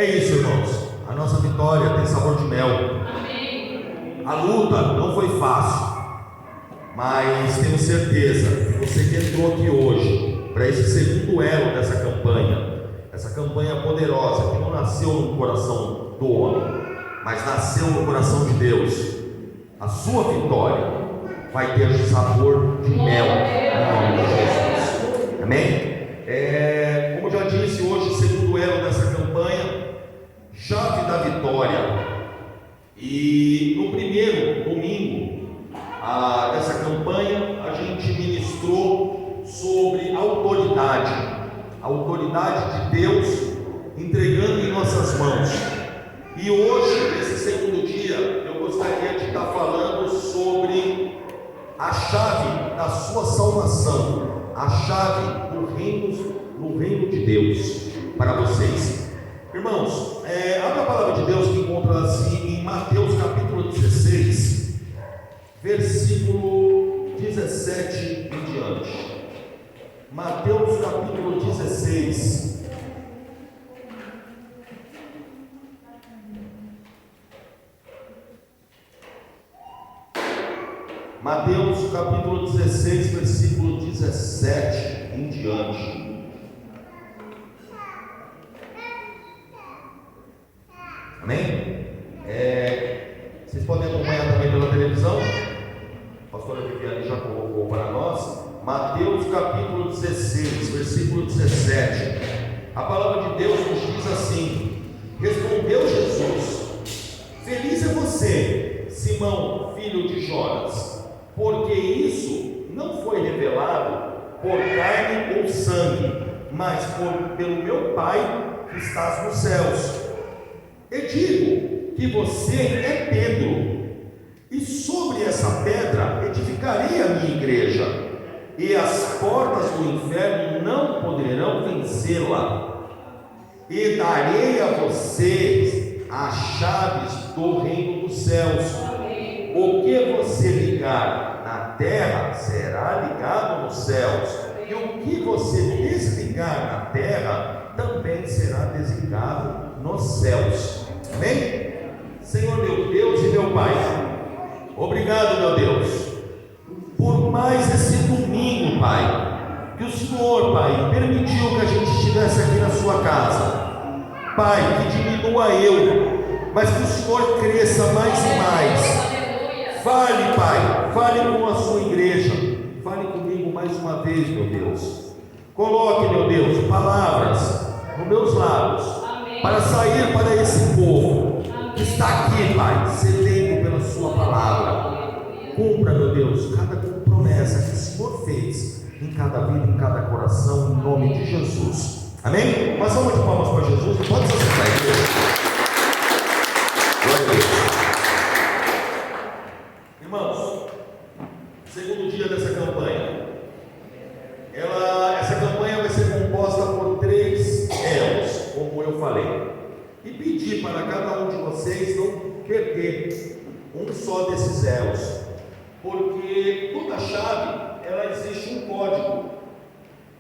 É isso, irmãos. A nossa vitória tem sabor de mel. Amém. A luta não foi fácil, mas tenho certeza que você que entrou aqui hoje para esse segundo elo dessa campanha, essa campanha poderosa que não nasceu no coração do homem, mas nasceu no coração de Deus. A sua vitória vai ter sabor de mel no nome de Jesus. Amém? Como eu já disse, hoje, segundo elo dessa campanha, chave da vitória. E no primeiro domingo dessa campanha, a gente ministrou sobre a autoridade de Deus entregando em nossas mãos. E hoje, nesse segundo dia, eu gostaria de estar falando sobre a chave da sua salvação, a chave no reino de Deus para vocês. Irmãos, abra a palavra de Deus que encontra-se em Mateus capítulo 16, versículo 17 em diante. Mateus capítulo 16. Mateus capítulo 16, versículo 17 em diante. Amém? Vocês podem acompanhar também pela televisão. A pastora Viviane já colocou para nós. Mateus capítulo 16, versículo 17. A palavra de Deus nos diz assim: respondeu Jesus: feliz é você, Simão, filho de Jonas, porque isso não foi revelado por carne ou sangue, mas pelo meu Pai que estás nos céus. Eu digo que você é Pedro, e sobre essa pedra edificarei a minha igreja, e as portas do inferno não poderão vencê-la. E darei a vocês as chaves do reino dos céus. O que você ligar na terra será ligado nos céus, e o que você desligar na terra também será desligado nos céus. Amém? Senhor meu Deus e meu Pai, obrigado, meu Deus, por mais esse domingo, Pai, que o Senhor, Pai, permitiu que a gente estivesse aqui na sua casa. Pai, que diminua eu, mas que o Senhor cresça mais e mais. Fale, Pai, fale com a sua igreja, fale comigo mais uma vez, meu Deus. Coloque, meu Deus, palavras nos meus lábios, para sair para esse povo que está aqui, Pai, sedento pela sua palavra. Cumpra, meu Deus, cada promessa que o Senhor fez em cada vida, em cada coração, em nome de Jesus. Amém? Uma salva de palmas para Jesus. Pode se sentar, igreja. Glória a Deus. Irmãos, segundo dia dessa campanha. Essa campanha vai ser composta por 3 elos, como eu falei. E pedir para cada um de vocês não perder um só desses elos, porque toda chave, ela existe um código,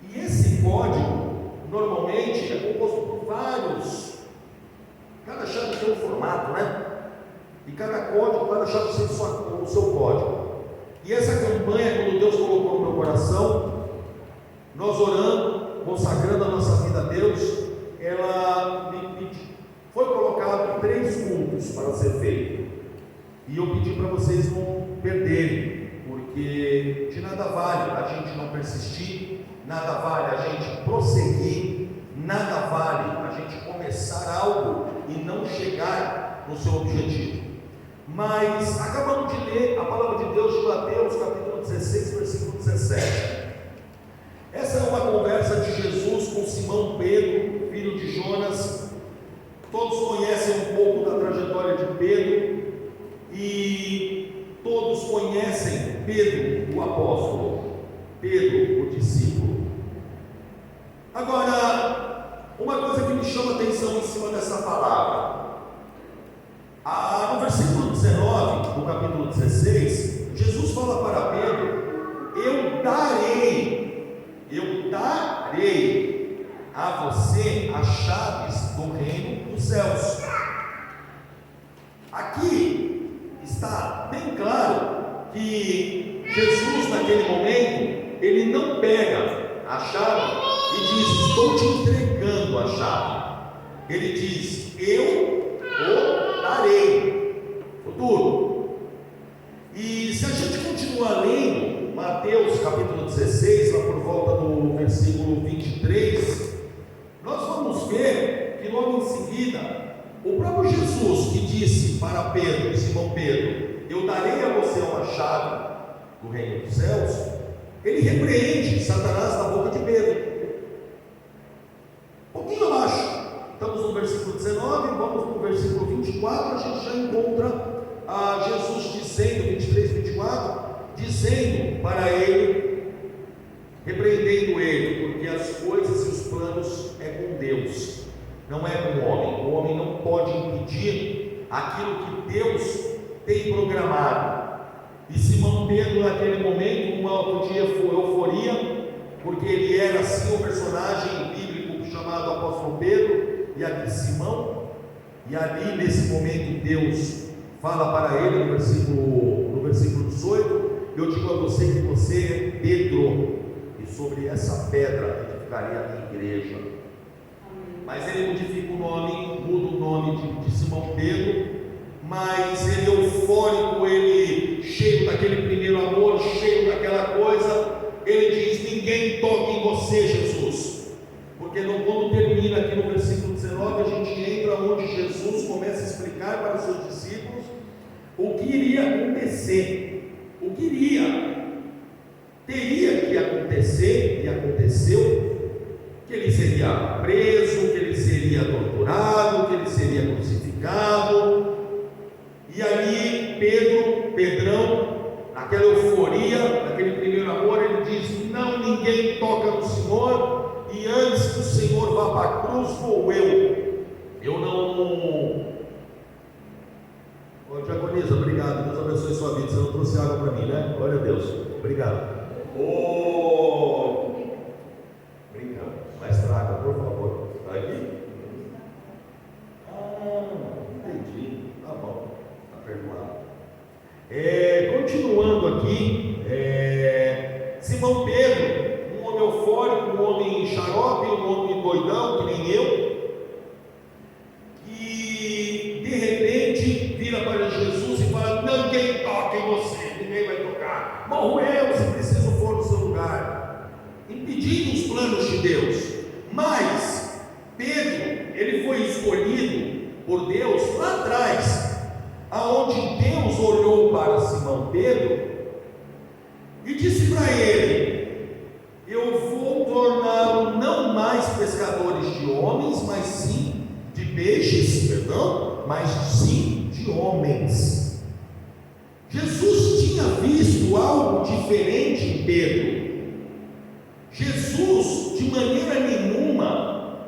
e esse código normalmente é composto por vários. Cada chave tem um formato, né? E cada chave tem o seu código. E essa campanha, quando Deus colocou no meu coração, nós orando, consagrando a nossa vida a Deus, ela foi colocado 3 cultos para ser feito. E eu pedi para vocês não perderem, porque de nada vale a gente não persistir, nada vale a gente prosseguir, nada vale a gente começar algo e não chegar no seu objetivo. Mas acabamos de ler a palavra de Deus de Mateus capítulo 16, versículo 17. Essa é uma conversa de Jesus com Simão Pedro, filho de Jonas. Todos conhecem um pouco da trajetória de Pedro, e todos conhecem Pedro, o apóstolo, Pedro, o discípulo. Agora, uma coisa que me chama a atenção em cima dessa palavra, no versículo 19 do capítulo 16, Jesus fala para Pedro: eu darei a ser as chaves do reino dos céus. Aqui está bem claro que Jesus, naquele momento, ele não pega a chave e diz: estou te entregando a chave. Ele diz: eu o darei. Futuro. E se a gente continuar lendo Mateus capítulo 16, lá por volta do versículo 23, nós vamos ver que logo em seguida, o próprio Jesus que disse para Pedro, Simão Pedro: eu darei a você uma chave do reino dos céus, ele repreende Satanás na boca de Pedro. Um pouquinho abaixo, estamos no versículo 19, vamos no versículo 24, a gente já encontra Jesus dizendo, 23, 24, dizendo para ele, repreendendo ele, porque as coisas e os planos é com Deus, não é com o homem. O homem não pode impedir aquilo que Deus tem programado. E Simão Pedro, naquele momento, podia euforia, porque ele era assim o personagem bíblico chamado apóstolo Pedro, e aqui Simão, e ali nesse momento Deus fala para ele no versículo 18: eu digo a você que você é Pedro, e sobre essa pedra edificarei a minha igreja. Mas ele modifica o nome, muda o nome de Simão Pedro, mas ele eufórico, ele cheio daquele primeiro amor, cheio daquela coisa, ele diz: ninguém toque em você, Jesus. Porque quando termina aqui no versículo 19, a gente entra onde Jesus começa a explicar para os seus discípulos o que iria acontecer, o que teria que acontecer, e aconteceu, que ele seria preso, que ele seria torturado, que ele seria crucificado. E ali Pedrão, naquela euforia, naquele primeiro amor, ele diz: não, ninguém toca no Senhor, e antes que o Senhor vá para a cruz, vou eu não. Diaconisa, obrigado, Deus abençoe sua vida. Você não trouxe água para mim, né? Glória a Deus, obrigado. Obrigado, mais traga, por favor. Está aqui? Entendi, tá bom, está perdoado. Continuando aqui, Simão Pedro, um homem eufórico, um homem xarope, um homem doidão, que nem eu, que de repente vira para Jesus e fala: ninguém toca em você, ninguém vai tocar, morro eu se preciso for no seu lugar, impedindo os planos de Deus. Mas Pedro, ele foi escolhido por Deus lá atrás, aonde Deus olhou para Simão Pedro e disse para ele: eu vou torná-lo não mais pescadores de homens, mas sim de peixes, mas sim de homens. Jesus tinha visto algo diferente em Pedro. Jesus, de maneira nenhuma,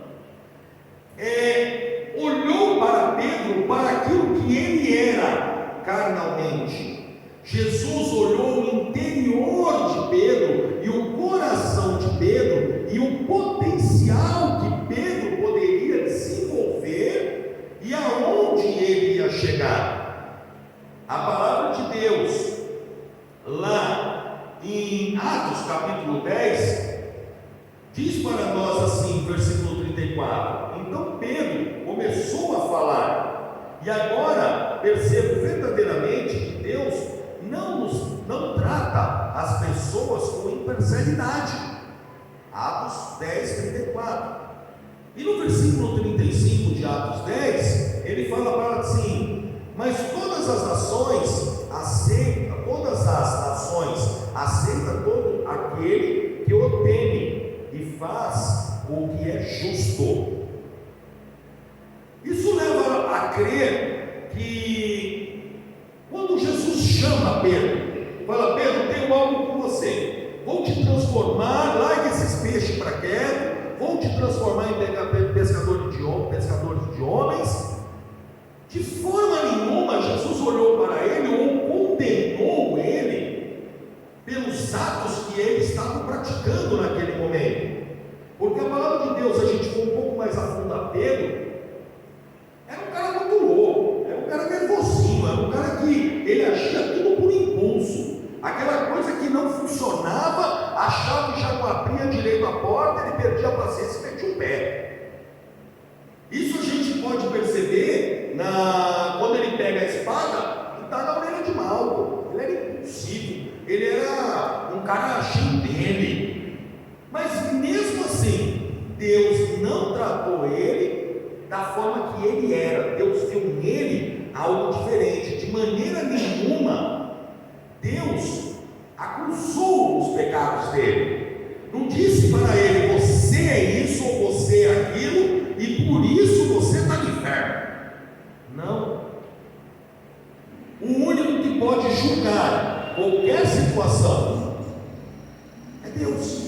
olhou para Pedro para aquilo que ele era carnalmente. Jesus olhou o interior de Pedro e o coração de Pedro e o potencial que Pedro poderia desenvolver e aonde ele ia chegar. A palavra de Deus, lá em Atos capítulo 10, diz para nós assim, versículo 34: então Pedro começou a falar, e agora percebo verdadeiramente que Deus não trata as pessoas com imparcialidade. Atos 10, 34. E no versículo 35 de Atos 10, ele fala para assim: mas todas as nações aceitam todo aquele que o teme e faz o que é justo. Isso leva a crer que quando Jesus chama Pedro, fala: Pedro, tenho algo com você, vou te transformar, larga esses peixes para quieto, vou te transformar em pescadores de homens. De forma nenhuma Jesus olhou para ele ou condenou ele pelos atos que ele estava praticando naquele momento, Porque a palavra de Deus, se a gente for um pouco mais a fundo a Pedro, era um cara muito louco, era um cara nervosinho, era um cara que ele agia tudo por impulso. Aquela coisa que não funcionava, a chave já não abria direito a porta, ele perdia a paciência e metia o pé. Isso a gente pode perceber quando ele pega a espada e está na orelha de Malco. Ele era impulsivo, ele era um cara cheio dele. Mas mesmo assim, Deus não tratou ele da forma que ele era. Deus viu nele algo diferente. De maneira nenhuma, Deus acusou os pecados dele. Não disse para ele: você é isso ou você é aquilo, e por isso você está no inferno. Não. O único que pode julgar qualquer situação é Deus.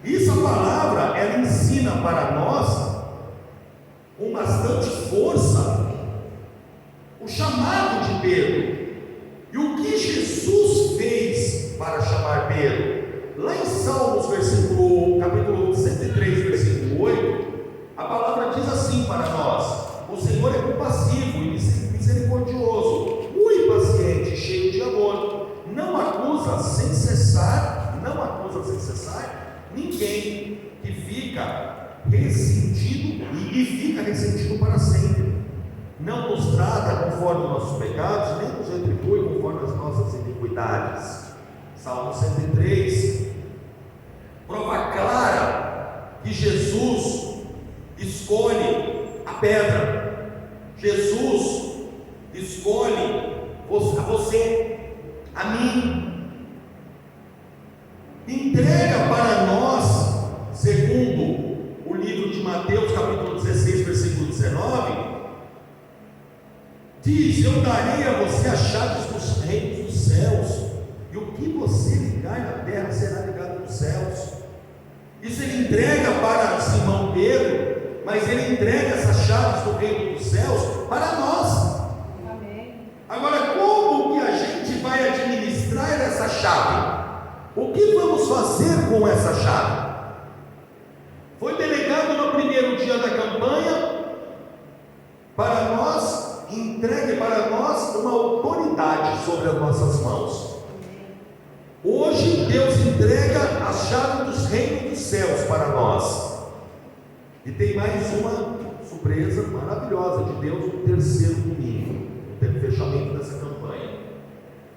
Isso, a palavra, ela ensina para nós com bastante força o chamado de Pedro e o que Jesus fez para chamar Pedro. Lá em Salmos, capítulo 103, versículo 8, a palavra diz assim para nós: o Senhor é compassivo e misericordioso, muito paciente, cheio de amor, não acusa sem cessar ninguém que fica ressentido e fica ressentido para sempre. Não nos trata conforme os nossos pecados, nem nos retribui conforme as nossas iniquidades. Salmo 103, prova clara que Jesus escolhe a pedra. Jesus escolhe a você, a mim. Entrega para nós, segundo o livro de Mateus, capítulo 16, versículo 19, diz: eu darei a você as chaves dos reinos dos céus, e o que você ligar na terra será ligado nos céus. Isso ele entrega para Simão Pedro, mas ele entrega essas chaves do reino dos céus para nós. Amém. Agora, como que a gente vai administrar essa chave? O que vamos fazer com essa chave? Foi delegado no primeiro dia da campanha para nós, entregue para nós uma autoridade sobre as nossas mãos. Hoje Deus entrega a chave dos reinos dos céus para nós. E tem mais uma surpresa maravilhosa de Deus no terceiro domingo, no fechamento dessa campanha.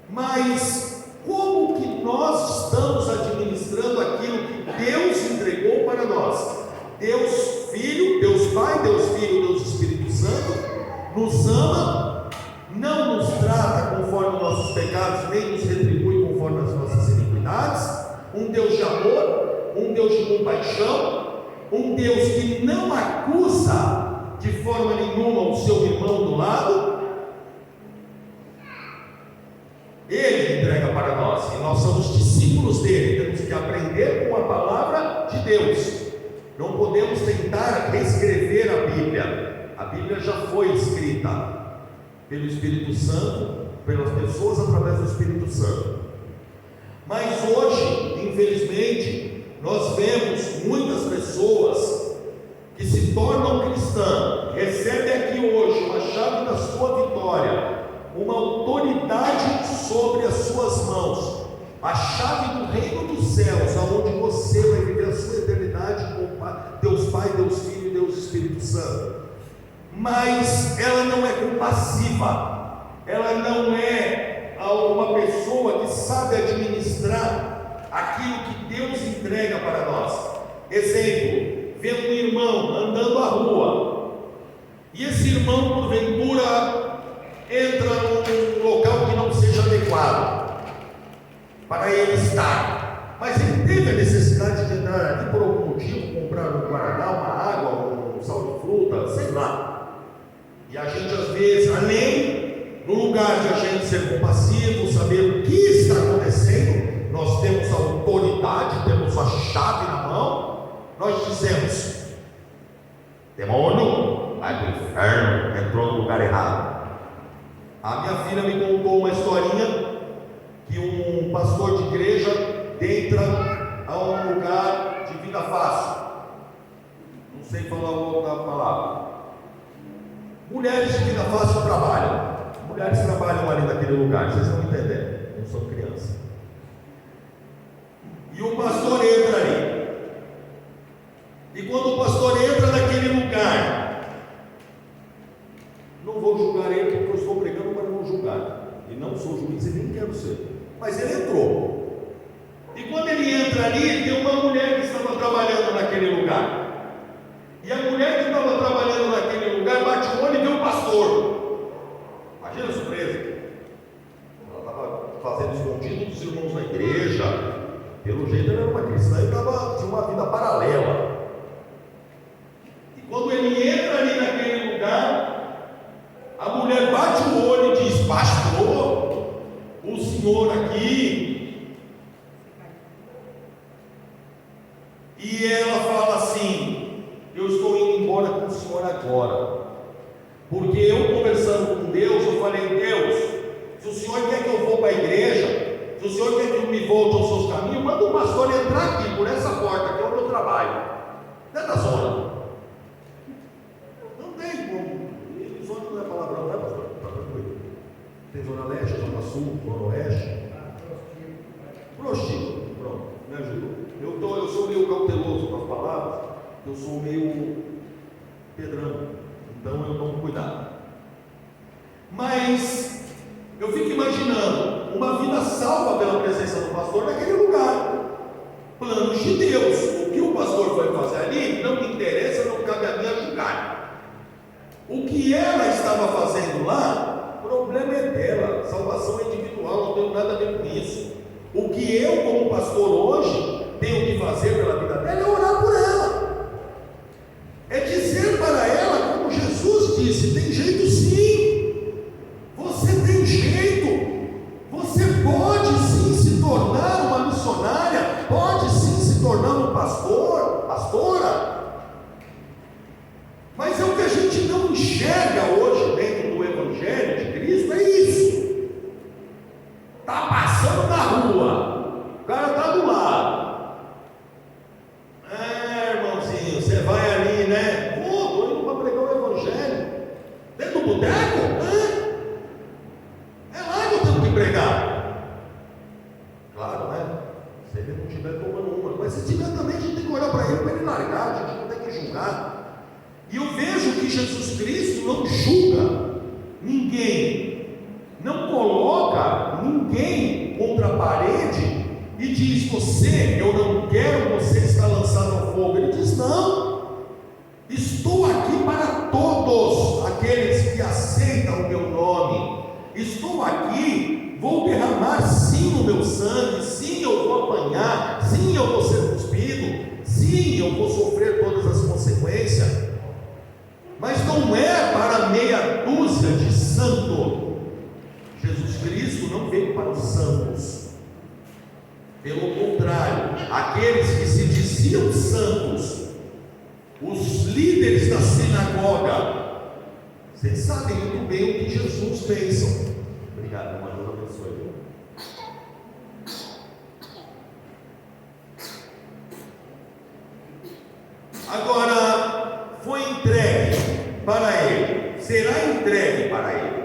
Mas como que nós estamos administrando aquilo que Deus entregou para nós? Deus Filho, Deus Pai, Deus Filho, Deus Espírito Santo nos ama, não nos trata conforme os nossos pecados, nem nos retribui conforme as nossas iniquidades. Um Deus de amor, um Deus de compaixão, um Deus que não acusa de forma nenhuma o seu irmão do lado. Ele entrega para nós, e nós somos discípulos dele. Temos que aprender com a palavra de Deus. Não podemos tentar reescrever a Bíblia. A Bíblia já foi escrita pelo Espírito Santo, pelas pessoas através do Espírito Santo. Mas hoje, infelizmente, nós vemos muitas pessoas que se tornam cristãs, recebem aqui hoje uma chave da sua vitória, uma autoridade sobre as suas mãos, a chave do reino dos céus, aonde você vai viver a sua eternidade com Deus Pai, Deus Filho e Deus Espírito Santo. Mas ela não é compassiva, ela não é uma pessoa que sabe administrar aquilo que Deus entrega para nós. Exemplo, vendo um irmão andando à rua, e esse irmão porventura entra num local que não seja adequado para ele estar, mas ele teve a necessidade de entrar aqui por algum motivo, comprar um guaraná, uma água, um sal de fruta, sei lá. E a gente às vezes, além no lugar de a gente ser compassivo, saber o que está acontecendo, nós temos a autoridade, temos a chave na mão, nós dizemos: demônio, vai para o inferno, entrou no lugar errado. A minha filha me contou uma historinha que um pastor de igreja entra a um lugar de vida fácil. Não sei falar outra palavra. Mulheres de vida fácil trabalham. Mulheres trabalham ali naquele lugar, vocês estão entendendo? Não são crianças. E o pastor entra ali. E quando o pastor entra naquele lugar, não vou julgar ele porque eu estou pregando para não julgar. E não sou juiz e nem quero ser. Mas ele entrou. E quando ele entra ali, tem uma mulher que estava trabalhando naquele lugar. E a mulher que estava trabalhando naquele lugar bate o olho e vê o pastor. Imagina a surpresa. Ela estava fazendo escondido dos irmãos da igreja. Pelo jeito ela era uma cristã e tinha uma vida paralela. E quando ele entra ali naquele lugar, a mulher bate o olho e diz: pastor, o senhor aqui. E ela fala assim: eu estou indo embora com o senhor agora, porque eu conversando com Deus, eu falei: Deus, se o senhor quer que eu vou para a igreja, se o senhor quer que eu me volte aos seus caminhos, manda o pastor entrar aqui, por essa porta, que é o meu trabalho, dentro da zona. Não tem como, zona não é palavrão, não é, pastor? Está tranquilo. Tem zona leste, zona sul, zona oeste. Prostíbulo, pronto, me ajudou. Eu sou meio cauteloso com as palavras, eu sou meio pedrão, então eu tomo cuidado. Mas eu fico imaginando uma vida salva pela presença do pastor naquele lugar. Planos de Deus. O que o pastor vai fazer ali não me interessa, não cabe a mim julgar. O que ela estava fazendo lá, o problema é dela. Salvação é individual, não tenho nada a ver com isso. O que eu, como pastor hoje, tenho que fazer pela vida dela é orar por ela. É dizer para ela, como Jesus disse: tem jeito sim. Você tem jeito. Você pode sim se tornar uma missionária, pode sim se tornar um pastor, pastora. Mas é o que a gente não enxerga hoje dentro do Evangelho de Cristo, é isso. Está passando na rua, o cara está do lado. Irmãozinho, você vai ali, né? Estou indo para pregar o Evangelho. Dentro do boteco? É lá que eu tenho que pregar. Claro, né? Se ele não estiver tomando uma. Mas se tiver também, a gente tem que olhar para ele largar, a gente não tem que julgar. E eu vejo que Jesus Cristo não julga ninguém, não coloca ninguém contra a parede e diz: você, eu não quero você estar lançado ao fogo. Ele diz: não, estou aqui para todos aqueles que aceitam o meu nome. Estou aqui, vou derramar sim o meu sangue, sim eu vou apanhar, sim eu vou ser cuspido, sim eu vou sofrer todas as consequências. Mas não é para meia dúzia de santos. Jesus Cristo não veio para os santos. Pelo contrário, aqueles que se diziam santos, os líderes da sinagoga, vocês sabem muito bem o que Jesus fez. Obrigado, irmão. Deus abençoe. Agora, foi entregue para ele, será entregue para ele,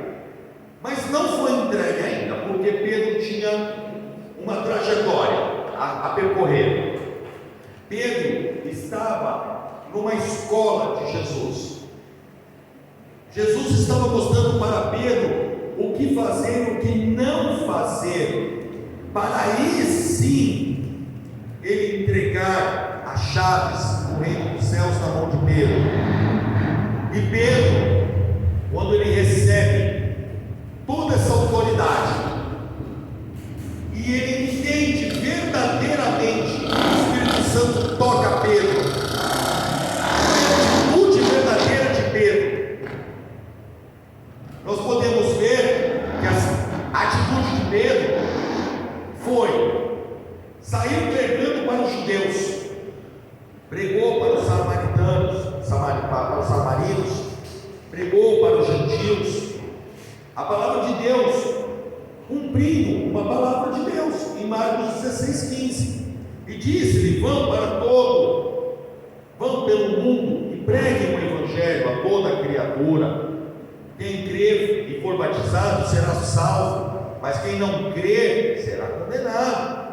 mas não foi entregue ainda, porque Pedro tinha uma trajetória a percorrer. Pedro estava numa escola de Jesus. Jesus estava mostrando para Pedro o que fazer e o que não fazer, para aí sim ele entregar as chaves do reino dos céus na mão de Pedro. E Pedro, quando ele recebe toda essa autoridade, e ele entende verdadeiramente, o Espírito Santo toca Pedro, a atitude verdadeira de Pedro, nós podemos ver que a atitude de Pedro foi sair pregando para os judeus, pregou para os para os samarinos, pregou para os gentios, a palavra de Deus, cumprindo uma palavra de Deus, em Marcos 16:15, E disse-lhe: vão pelo mundo e preguem o Evangelho a toda criatura. Quem crer e for batizado será salvo, mas quem não crer será condenado.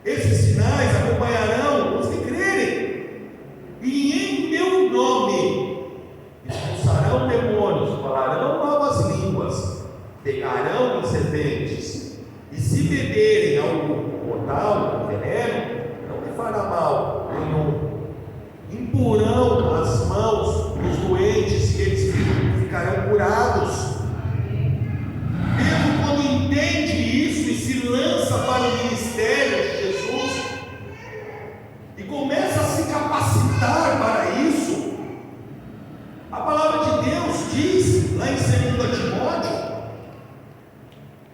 Esses sinais acompanharão os que crerem, e em meu nome expulsarão demônios, falarão novas línguas, pegarão em serpentes, e se beberem algo mortal, veneno, não lhe fará mal nenhum. Imporão as mãos dos doentes e eles ficarão curados. Pedro, quando entende isso e se lança para o ministério de Jesus e começa a se capacitar para isso, a palavra de Deus diz lá em 2 Timóteo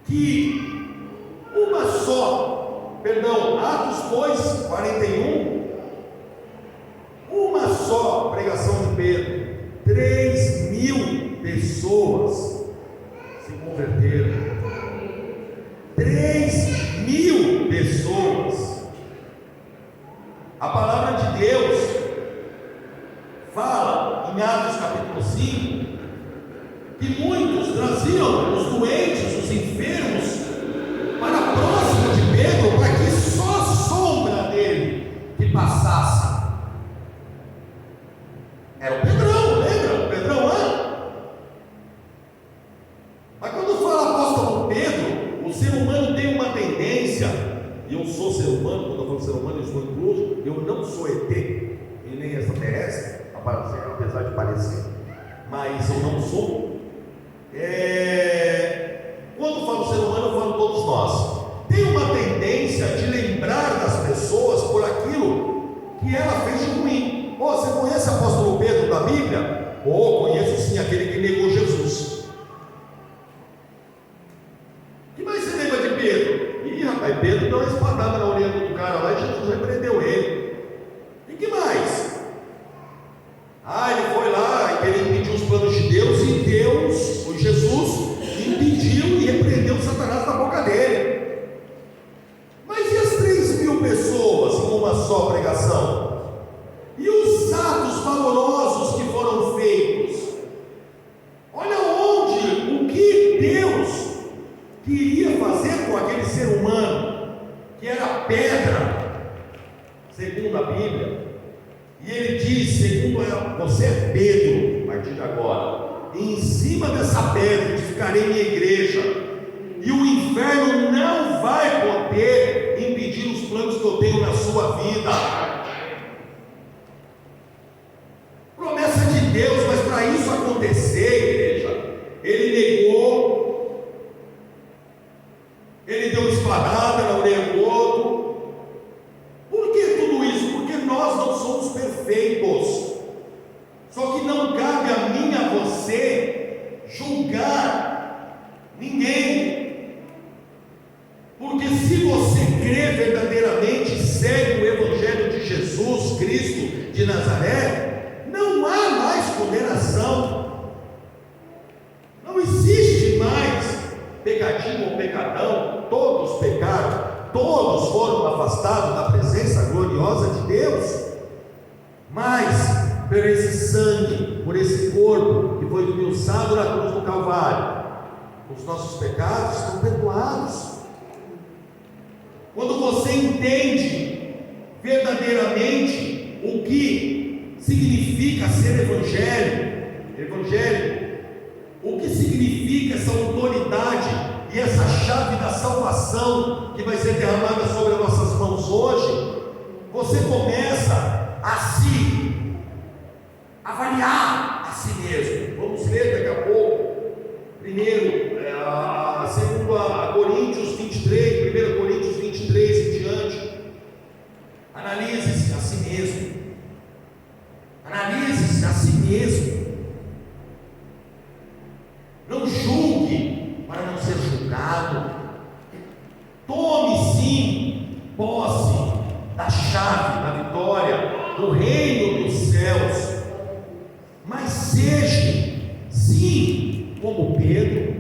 que Atos 2, 41, uma só pregação de Pedro, 3.000 pessoas se converteram. 3.000 pessoas. A palavra de Deus fala em Atos capítulo 5 que muitos traziam os doentes, os enfermos para próximo de Pedro, para que só a sombra dele que passasse. Era o Pedrão, lembra? O Pedrão lá? Mas quando fala apóstolo Pedro, o ser humano tem uma tendência, e eu sou ser humano, quando eu falo ser humano, eu estou incluso, eu não sou ET, e nem extraterrestre, apesar de parecer, mas eu não sou. Quando falo ser humano, eu falo todos nós. Tem uma tendência de lembrar das pessoas por aquilo que ela fez de ruim. Você conhece o apóstolo Pedro da Bíblia? Conheço sim, aquele que negou Jesus. O que mais você lembra de Pedro? Ih, rapaz, Pedro deu uma espadada na orelha do cara lá e Jesus repreendeu ele. E que mais? Ele foi lá e ele impediu os planos de Deus, e Deus, foi Jesus, impediu e repreendeu Satanás da boca dele. Mas e as 3.000 pessoas em uma só pregação? E os atos valorosos que foram feitos? Olha o que Deus queria fazer com aquele ser humano, que era pedra, segundo a Bíblia. E ele diz, segundo ela: você é Pedro, a partir de agora, e em cima dessa pedra edificarei minha igreja, e o inferno não vai poder impedir os planos que eu tenho na sua vida. Promessa de Deus, mas para isso acontecer, igreja, ele negou, ele deu espadada na orelha do outro. Por que tudo isso? Porque nós não somos perfeitos. Só que não cabe a mim, a você, julgar ninguém. Porque se você crê verdadeiramente e segue o Evangelho de Jesus Cristo de Nazaré, não há mais condenação. Não existe mais pecadinho ou pecadão. Todos pecaram, todos foram afastados da presença gloriosa de Deus. Mas por esse sangue, por esse corpo que foi esmiuçado na cruz do Calvário, os nossos pecados estão perdoados. Quando você entende verdadeiramente o que significa ser evangélico, o que significa essa autoridade e essa chave da salvação que vai ser derramada sobre as nossas mãos hoje, você começa a se avaliar a si mesmo. Vamos ler daqui a pouco, primeiro, segundo a Coríntios 23, 1 Coríntios 23 em diante. Analise-se a si mesmo. Analise-se a si mesmo. Não julgue para não ser julgado. Tome sim posse da chave da vitória do reino dos céus. Mas seja, sim, como Pedro,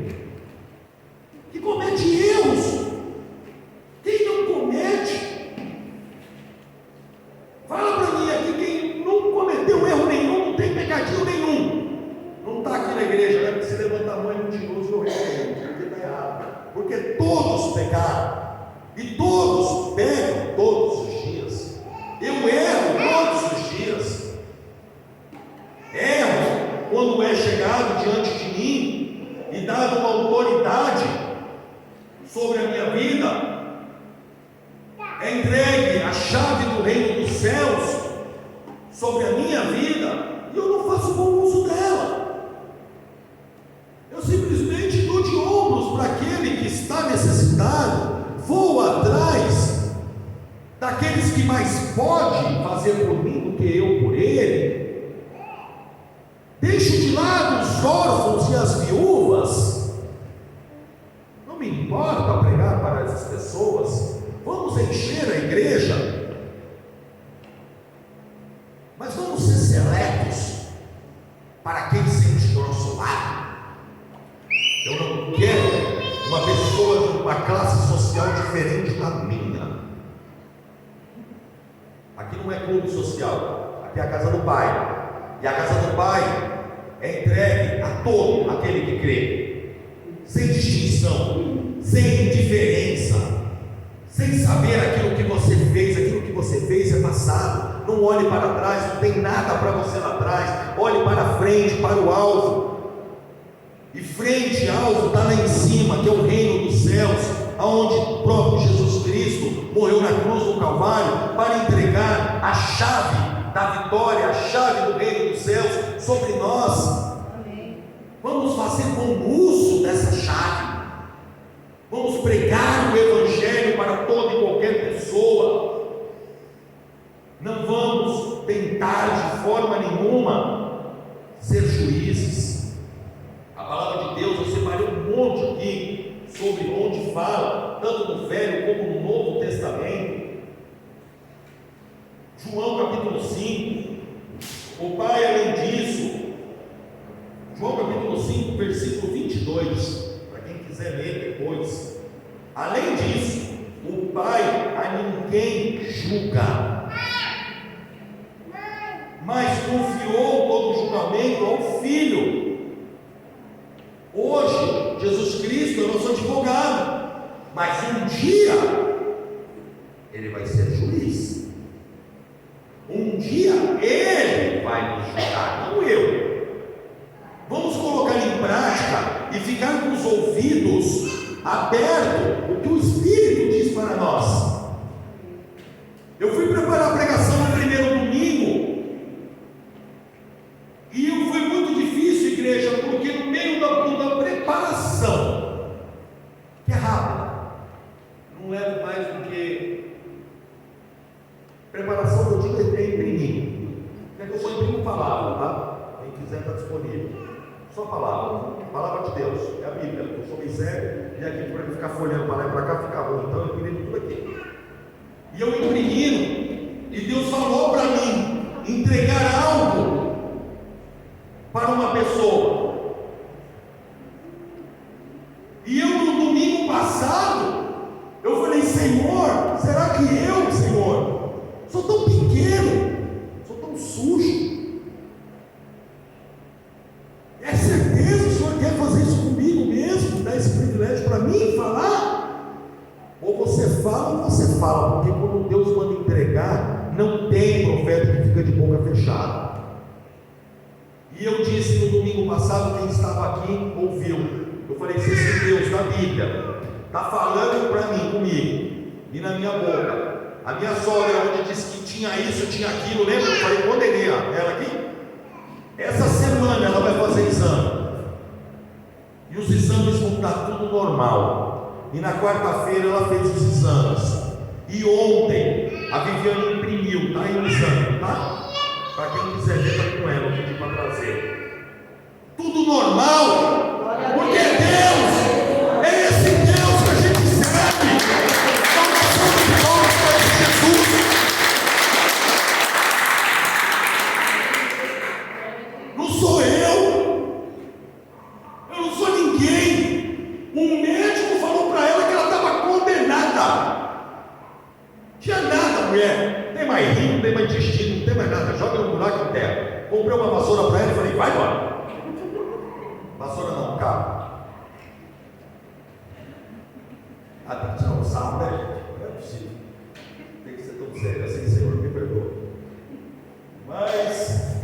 que comete erros. Quem não comete? porque todos pecaram, e todos pecam todos os dias. Eu erro todos os dias. Erro quando é chegado diante de mim e dado uma autoridade sobre a minha vida, é entregue a chave do reino dos céus sobre a minha vida, e eu não faço bom uso dela. Eu simplesmente dou de ombros para aquele que está necessitado, vou atrás daqueles que mais podem fazer por mim do que eu por ele. Deixo de lado os órfãos e as viúvas. Não me importa pregar para essas pessoas. Vamos encher a igreja, mas vamos ser seletos para quem sente do nosso lado. Eu não quero uma pessoa de uma classe social diferente da minha. Aqui não é clube social, aqui é a casa do Pai, e a casa do Pai é entregue a todo aquele que crê, sem distinção, sem indiferença, sem saber aquilo que você fez é passado. Não olhe para trás, não tem nada para você lá atrás. Olhe para frente, para o alvo. E frente e alvo está lá em cima, que é o reino dos céus, aonde o próprio Jesus Cristo morreu na cruz do Calvário para entregar a chave da vitória, a chave do reino dos céus sobre nós. Vamos fazer bom uso dessa chave. Vamos pregar o Evangelho para toda e qualquer pessoa. Não vamos tentar de forma nenhuma ser juízes. A palavra de Deus, eu separei um monte aqui sobre onde fala, tanto no Velho como no Novo Testamento. João capítulo 5, o Pai, além disso, João capítulo 5, versículo 22, para quem quiser ler depois. Além disso, o Pai a ninguém julga, mas confiou todo o julgamento ao Filho. Hoje, Jesus Cristo é o nosso advogado, mas um dia Ele vai ser juiz. Um dia Ele vai nos julgar, não eu. Vamos colocar em prática e ficar com os ouvidos abertos o que o Espírito diz para nós. Eu fui preparar a pregação no primeiro domingo e foi muito difícil, igreja, porque no meio da preparação, que é rápida, não leva mais do que preparação, eu digo é imprimir. É que eu só imprimo palavra, tá? Quem quiser está disponível. Só palavra de Deus, é a Bíblia. Eu sou miséria e aqui para ficar folhando para lá e para cá fica ruim, então eu imprimo tudo aqui. E eu imprimindo, e Deus falou para mim entregar algo para uma pessoa. E eu no domingo passado, eu falei: Senhor, será que eu, Senhor, sou tão pequeno, sou tão sujo? É certeza que o Senhor quer fazer isso comigo mesmo, dar esse privilégio para mim falar? Ou você fala, porque quando Deus manda entregar, não tem profeta que fica de boca fechada. E eu disse no domingo passado, quem estava aqui ouviu. Eu falei: se esse Deus da Bíblia está falando para mim, comigo, e na minha boca, a minha sogra onde disse que tinha isso, tinha aquilo, lembra? Eu falei: condenei ela aqui. Essa semana ela vai fazer exame, e os exames vão estar tudo normal. E na quarta-feira ela fez os exames, e ontem a Viviane imprimiu, tá aí o exame, tá? Para quem quiser ver, está com ela, eu pedi para trazer. Tudo normal, porque Deus é esse Deus que a gente serve. Nós somos irmãos para Jesus. Não sou eu não sou ninguém. Um médico falou para ela que ela estava condenada. Tinha nada, mulher. Não tem mais rim, não tem mais intestino, não tem mais nada. Joga no buraco em terra. Comprei uma vassoura para ela e falei: vai embora. Vassoura não, carro. Ah, tem que tirar um sarro, né, gente? Não é possível. Tem que ser tão sério assim, Senhor, me perdoa. Mas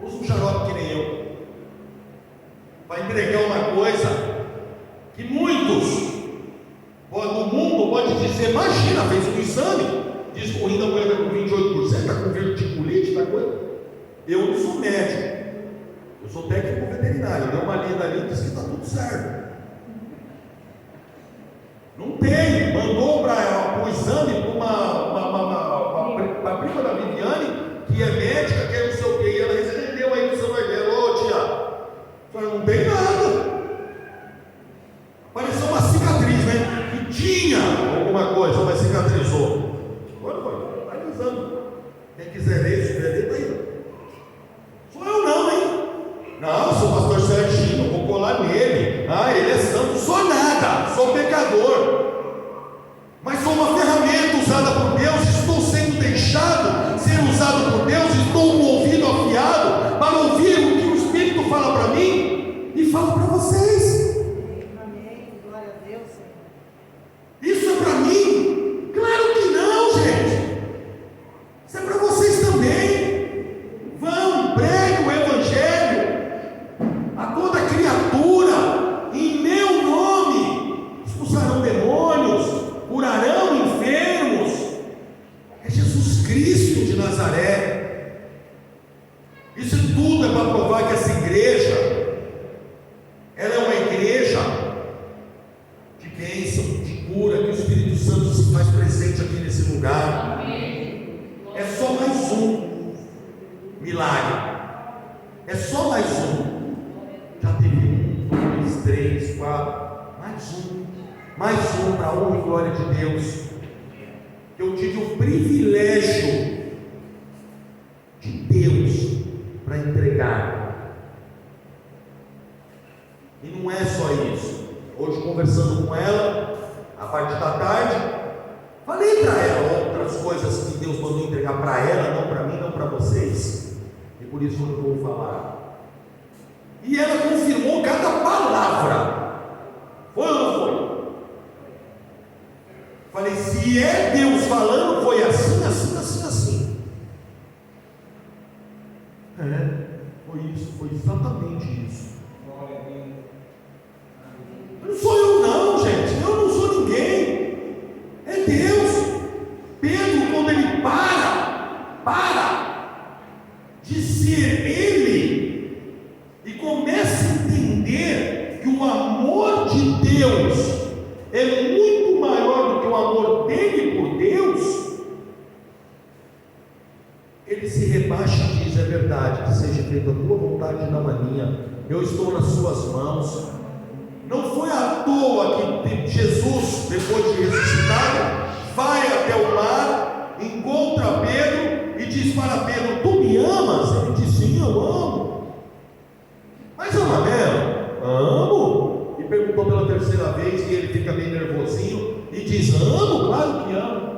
usa um xarope que nem eu, para entregar uma coisa que muitos no mundo pode dizer, imagina, fez um exame, diz que o rim da mulher está com 28%, está com verticulite, está com... Eu não sou médico, eu sou técnico veterinário, dei uma lida ali e disse que está tudo certo. Não tem, mandou para o exame para a prima da Viviane, que é médica, que é não sei o que, e ela recebeu aí no celular dela, ô tia, não tem nada. Pareceu uma cicatriz, né? Que tinha alguma coisa, mas cicatrizou. Olha, está avisando. Quem quiser ler, se quiser ler, está aí. Sou eu não, hein? Não, sou o pastor Serginho, vou colar nele. Ah, ele é santo. Sou nada, sou pecador. Mas sou uma ferramenta usada por Deus, estou sendo deixado ser usado por Deus, estou com o ouvido afiado para ouvir o que o Espírito fala para mim e fala para vocês. Isso é para mim? Claro que não, gente. Isso é para vocês também. Vão, pregue o Evangelho a toda criatura, em meu nome, expulsarão demônios, curarão enfermos. É Jesus Cristo de Nazaré. Isso tudo é para provar que essa igreja, ela é uma igreja de bênção, de cura, que o Espírito Santo se faz presente aqui nesse lugar. É só mais um milagre, é só mais um. Já teve 1, 2, 3, 4, mais um para a honra e glória de Deus. Eu tive o privilégio de Deus para entregar. E não é só isso. Hoje, conversando com ela, a parte da tarde, falei para ela outras coisas que Deus mandou entregar para ela, não para mim, não para vocês, e por isso eu vou falar. E ela confirmou cada palavra. Foi ou não foi? Falei, se é Deus falando, foi assim, assim, assim, assim. Foi isso, foi exatamente isso. Não sou eu não, gente, eu não sou ninguém, é Deus. Pedro, quando ele para de ser ele e começa a entender que o amor de Deus é muito maior do que o amor dele por Deus, ele se rebaixa e diz, é verdade, que seja feita a tua vontade, não a minha, eu estou nas suas mãos. Não foi à toa que Jesus, depois de ressuscitado, vai até o mar, encontra Pedro e diz para Pedro, tu me amas? Ele diz, sim, eu amo. Mas ama mesmo? Amo. E perguntou pela terceira vez, e ele fica meio nervosinho e diz, amo, claro que amo.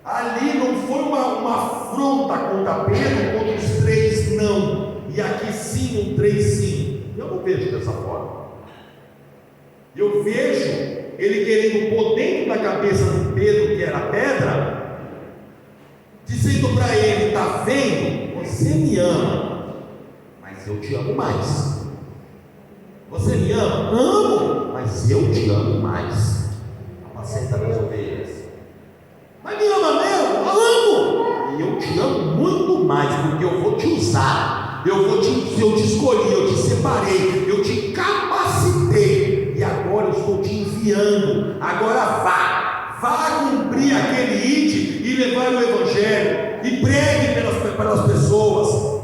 Ali não foi uma afronta contra Pedro, contra os 3 não, e aqui sim, 3 sim. Eu não vejo dessa forma. Eu vejo ele querendo pôr dentro da cabeça do Pedro, que era pedra, dizendo para ele, está vendo? Você me ama, mas eu te amo mais. Você me ama? Amo, mas eu te amo mais. Apacenta das ovelhas. Mas me ama mesmo? Amo, e eu te amo muito mais, porque eu vou te usar. Eu te escolhi, eu te separei, eu te capacitei. E agora eu estou te enviando. Agora vá cumprir aquele ide e levar o Evangelho e pregue pelas pessoas.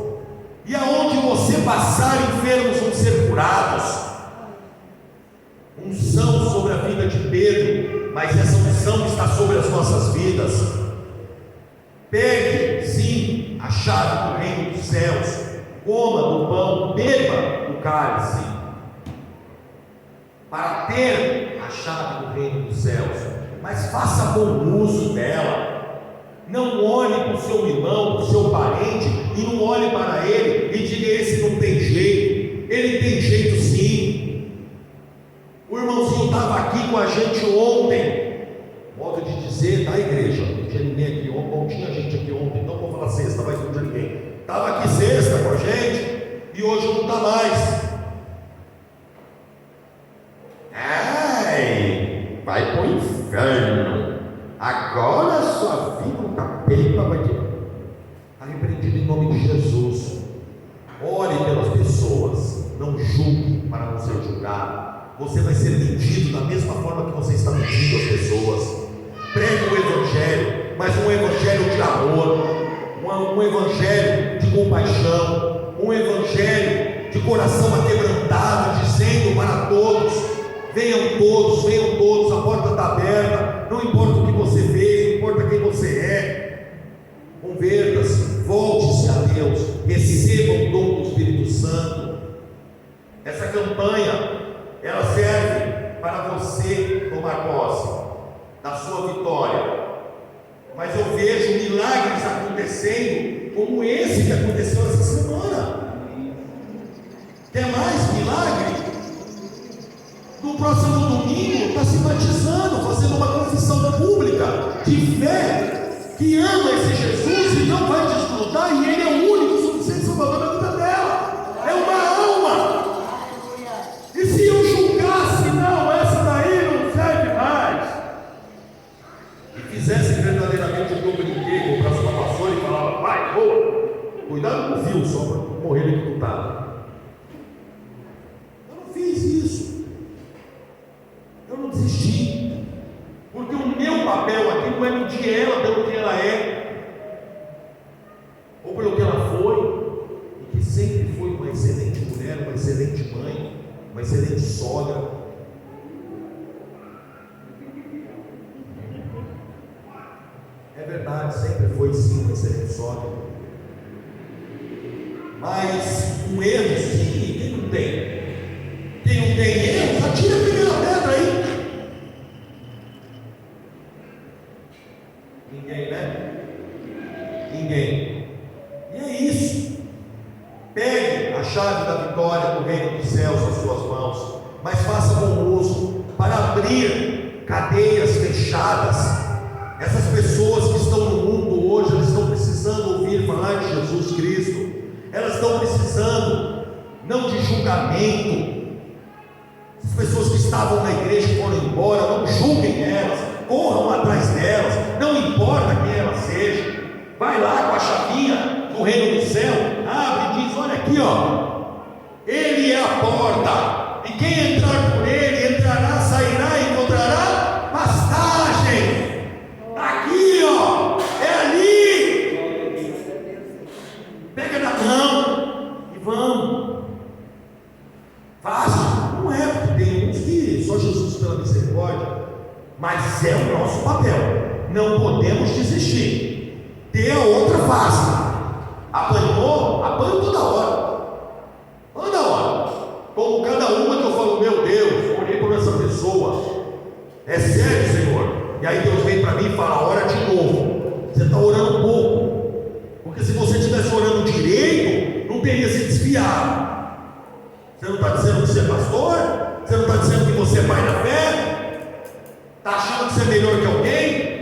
E aonde você passar, enfermos vão ser curados. Unção sobre a vida de Pedro, mas essa unção está sobre as nossas vidas. Pegue, sim, a chave do reino dos céus. Coma do pão, beba do cálice, para ter a chave do reino dos céus, mas faça bom uso dela. Não olhe para o seu irmão, para o seu parente, e não olhe para ele e diga, esse não tem jeito. Ele tem jeito sim. O irmãozinho estava aqui com a gente ontem, ore pelas pessoas, não julgue para não ser julgado. Você vai ser medido da mesma forma que você está medindo as pessoas. Pregue o Evangelho, mas um Evangelho de amor, um Evangelho de compaixão, um Evangelho de coração aquebrantado, dizendo para todos: venham todos, a porta está aberta, não importa o que você fez, não importa quem você é. Converta-se, volte-se a Deus, receba o dom do Espírito Santo. Essa campanha, ela serve para você tomar posse da sua vitória. Mas eu vejo milagres acontecendo, como esse que aconteceu essa semana. Quer mais milagre? No próximo domingo está se batizando, fazendo uma confissão pública de fé, que ama esse Jesus e não vai desfrutar, e Ele é o único suficiente salvador da vida dela. É uma alma. E se eu julgasse, não, essa daí não serve mais, e fizesse verdadeiramente o que eu brinquei, comprasse uma vassoura e falava: vai, boa, cuidado com o fio, só para morrer electrocutado. Eu não fiz isso, eu não desisti, porque o meu papel aqui não é medir ela pelo que ela é, ou pelo que ela foi, e que sempre foi uma excelente mulher, uma excelente mãe, uma excelente sogra. É verdade, sempre foi sim uma excelente sogra. Mas um erro sim, quem não tem? Quem não tem erro, atira a primeira pedra aí. Ninguém, né? Ninguém. E é isso. Pegue a chave da vitória do reino dos céus nas suas mãos, mas faça bom uso para abrir cadeias fechadas. Essas pessoas que estão no mundo hoje, elas estão precisando ouvir falar de Jesus Cristo. Elas estão precisando, não de julgamento. As pessoas que estavam na igreja e foram embora, não julguem elas, corram atrás delas, não importa quem elas sejam. Vai lá com a chavinha do reino do céu, abre e diz: olha aqui, ó, Ele é a porta, e quem entrar por Ele entrará, sairá e encontrará pastagem. Está aqui, ó, é ali. Pega na mão e vamos. Fácil, não é, porque tem uns que só Jesus pela misericórdia, mas é o nosso papel. Não podemos desistir. Dê a outra face. Apanhou? Apanho toda hora. Toda hora. Como cada uma que eu falo: meu Deus, olhei por essa pessoa. É sério, Senhor? E aí Deus vem para mim e fala: ora de novo. Você está orando pouco. Porque se você estivesse orando direito, não teria se desviado. Você não está dizendo que você é pastor? Você não está dizendo que você é pai da fé? Está achando que você é melhor que alguém?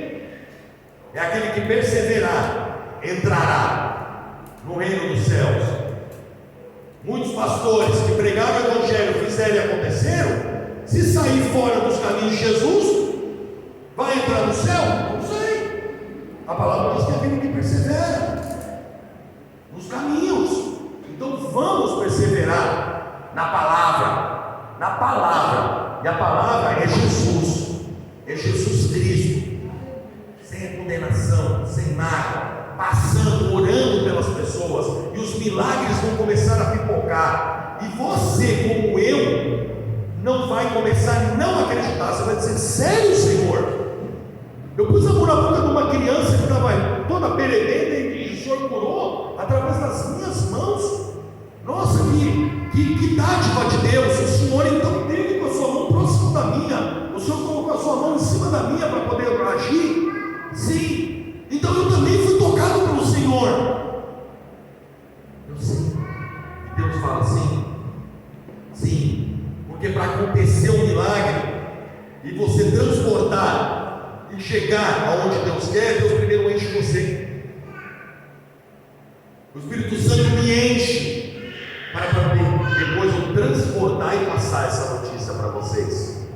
É aquele que perseverar, entrará no reino dos céus. Muitos pastores que pregaram o Evangelho, fizeram e aconteceram, se sair fora dos caminhos de Jesus, vai entrar no céu? Não sei. A palavra diz que é aquele que persevera nos caminhos. Então vamos perseverar na palavra, na palavra. E a palavra é Jesus Cristo, sem condenação, sem nada, passando, orando pelas pessoas, e os milagres vão começar a pipocar. E você, como eu, não vai começar a não acreditar. Você vai dizer: sério, Senhor? Eu pus a mão na boca de uma criança que estava toda perebenta e o Senhor curou através das minhas mãos. Nossa, que dádiva de Deus. O Senhor então teve com a sua mão próximo da minha, o Senhor colocou a sua mão em cima da minha para poder agir. Sim, então eu também fui tocado pelo Senhor. Eu sei. E Deus fala: sim, porque para acontecer um milagre e você transportar e chegar aonde Deus quer, Deus primeiro enche você. O Espírito Santo me enche para depois eu transportar e passar essa notícia para vocês.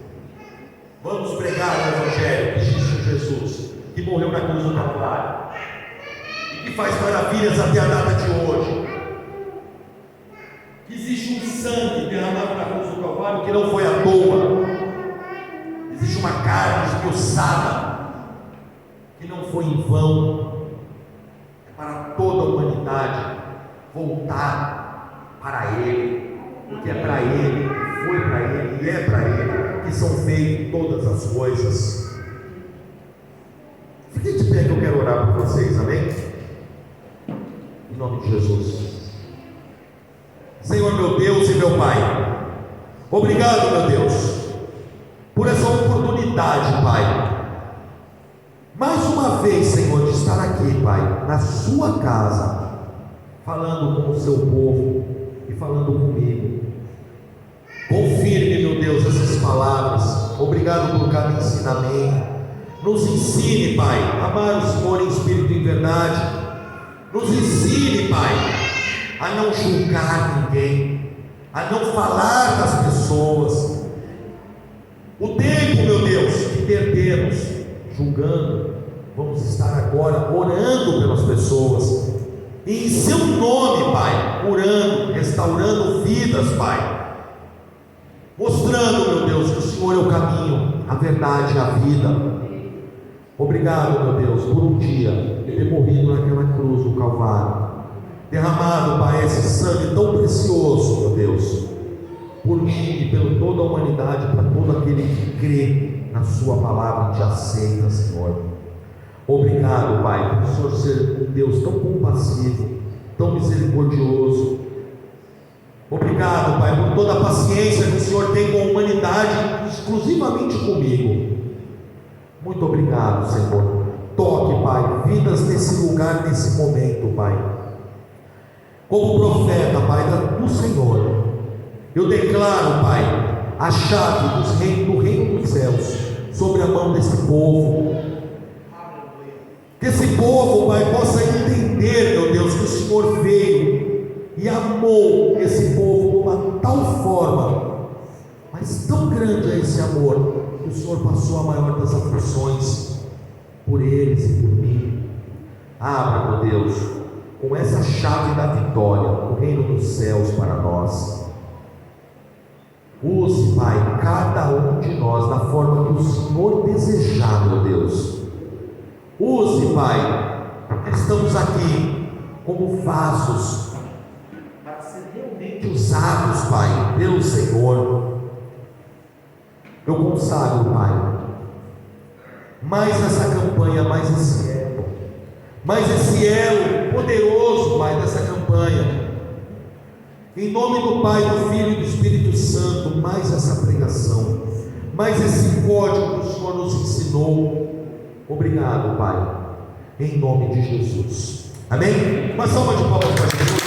Vamos pregar o Evangelho que existe em Jesus, que morreu na cruz do Calvário e que faz maravilhas até a data de hoje. que existe um sangue derramado na cruz do Calvário que não foi à toa, existe uma carne esmiuçada que não foi em vão, é para toda a humanidade voltar para Ele, porque é para Ele, foi para Ele e é para Ele que são feitas todas as coisas. Fiquem de pé que eu quero orar por vocês, amém? Em nome de Jesus. Senhor meu Deus e meu Pai, obrigado, meu Deus, por essa oportunidade, Pai, mais uma vez, Senhor, de estar aqui, Pai, na sua casa, falando com o seu povo e falando comigo. Confirme, meu Deus, essas palavras. Obrigado por cada ensinamento. Nos ensine, Pai, a amar o Senhor em espírito e em verdade. Nos ensine, Pai, a não julgar ninguém, a não falar das pessoas. O tempo, meu Deus, que perdemos julgando, vamos estar agora orando pelas pessoas, e em seu nome, Pai, curando, restaurando vidas, Pai, mostrando, meu Deus, que o Senhor é o caminho, a verdade e a vida. Obrigado, meu Deus, por um dia de ter morrido naquela cruz do Calvário, derramado, Pai, esse sangue tão precioso, meu Deus, por mim e pela toda a humanidade, para todo aquele que crê na sua palavra e te aceita, Senhor. Obrigado, Pai, por o Senhor ser um Deus tão compassivo, tão misericordioso. Obrigado, Pai, por toda a paciência que o Senhor tem com a humanidade, exclusivamente comigo. Muito obrigado, Senhor. Toque, Pai, vidas nesse lugar, nesse momento, Pai. Como profeta, Pai, do Senhor, eu declaro, Pai, a chave do reino dos céus sobre a mão desse povo. Que esse povo, Pai, possa entender, meu Deus, que o Senhor veio e amou esse povo de uma tal forma, mas tão grande é esse amor, que o Senhor passou a maior das aflições por eles e por mim. Abra, meu Deus, com essa chave da vitória, o reino dos céus para nós. Use, Pai, cada um de nós da forma que o Senhor desejar, meu Deus. Use, Pai, estamos aqui como vasos para ser realmente usados, Pai, pelo Senhor. Eu consagro, Pai, mais essa campanha, mais esse elo poderoso, Pai, dessa campanha. Em nome do Pai, do Filho e do Espírito Santo, mais essa pregação, mais esse código que o Senhor nos ensinou. Obrigado, Pai, em nome de Jesus. Amém? Uma salva de palmas para Jesus.